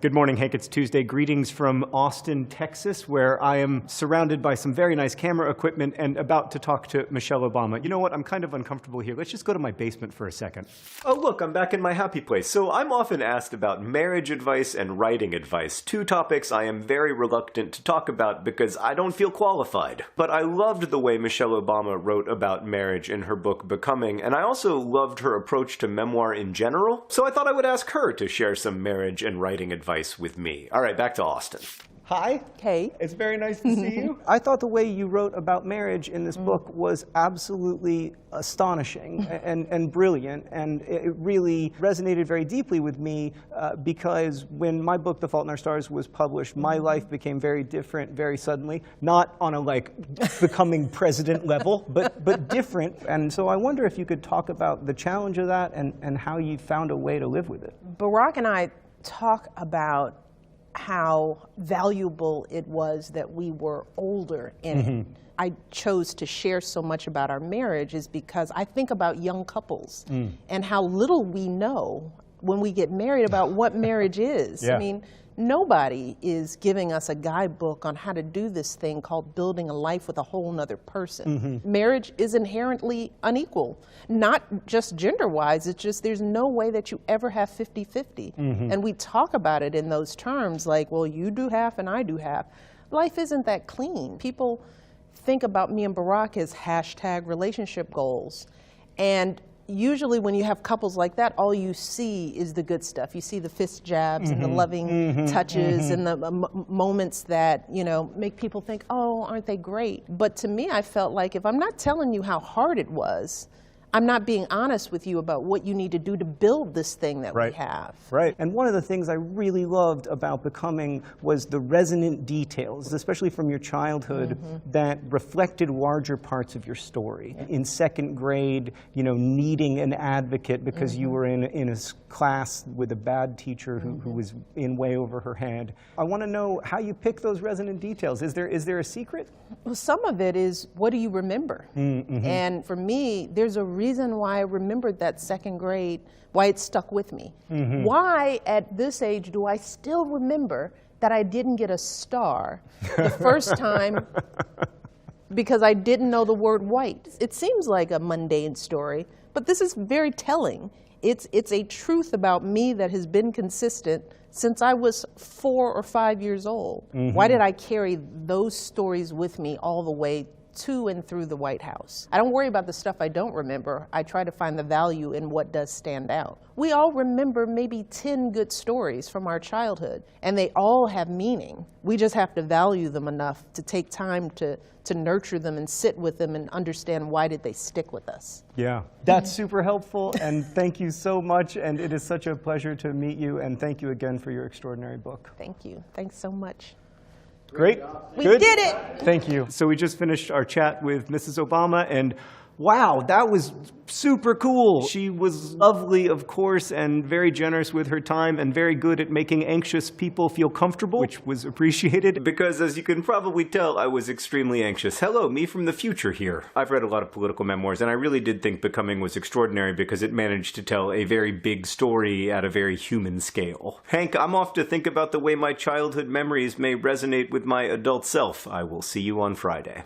Good morning, Hank. It's Tuesday. Greetings from Austin, Texas, where I am surrounded by some very nice camera equipment and about to talk to Michelle Obama. You know what? I'm kind of uncomfortable here. Let's just go to my basement for a second. Oh, look, I'm back in my happy place. So I'm often asked about marriage advice and writing advice, two topics I am very reluctant to talk about because I don't feel qualified. But I loved the way Michelle Obama wrote about marriage in her book Becoming, and I also loved her approach to memoir in general. So I thought I would ask her to share some marriage and writing advice with me. All right, back to Austin. Hi. Hey. It's very nice to see you. I thought the way you wrote about marriage in this book was absolutely astonishing and brilliant, and it really resonated very deeply with me because when my book, The Fault in Our Stars, was published, my life became very different very suddenly, not on a becoming president level, but different. And so I wonder if you could talk about the challenge of that and how you found a way to live with it. Barack and I talk about how valuable it was that we were older in it. I chose to share so much about our marriage is because I think about young couples and how little we know when we get married about what marriage is. Yeah. I mean, nobody is giving us a guidebook on how to do this thing called building a life with a whole nother person. Marriage is inherently unequal, not just gender-wise, it's just there's no way that you ever have 50-50. And we talk about it in those terms like, well, you do half and I do half. Life isn't that clean. People think about me and Barack as hashtag relationship goals. And usually when you have couples like that, all you see is the good stuff. You see the fist jabs and the loving touches and the moments that, you know, make people think, oh, aren't they great? But to me, I felt like if I'm not telling you how hard it was, I'm not being honest with you about what you need to do to build this thing that we have. Right. And one of the things I really loved about Becoming was the resonant details, especially from your childhood, that reflected larger parts of your story. In second grade, you know, needing an advocate because you were in a class with a bad teacher who was in way over her head. I want to know how you pick those resonant details. Is there a secret? Well, some of it is, what do you remember? And for me, there's a reason why I remembered that second grade, why it stuck with me. Why, at this age, do I still remember that I didn't get a star the first time because I didn't know the word white? It seems like a mundane story, but this is very telling. It's a truth about me that has been consistent since I was 4 or 5 years old. Why did I carry those stories with me all the way to and through the White House? I don't worry about the stuff I don't remember. I try to find the value in what does stand out. We all remember maybe 10 good stories from our childhood, and they all have meaning. We just have to value them enough to take time to nurture them and sit with them and understand why did they stick with us. Yeah, that's super helpful, and thank you so much, and it is such a pleasure to meet you, and thank you again for your extraordinary book. Thank you. Thanks so much. Great. We did it! Thank you. So we just finished our chat with Mrs. Obama, and wow, that was super cool. She was lovely, of course, and very generous with her time and very good at making anxious people feel comfortable, which was appreciated. Because as you can probably tell, I was extremely anxious. Hello, me from the future here. I've read a lot of political memoirs, and I really did think Becoming was extraordinary because it managed to tell a very big story at a very human scale. Hank, I'm off to think about the way my childhood memories may resonate with my adult self. I will see you on Friday.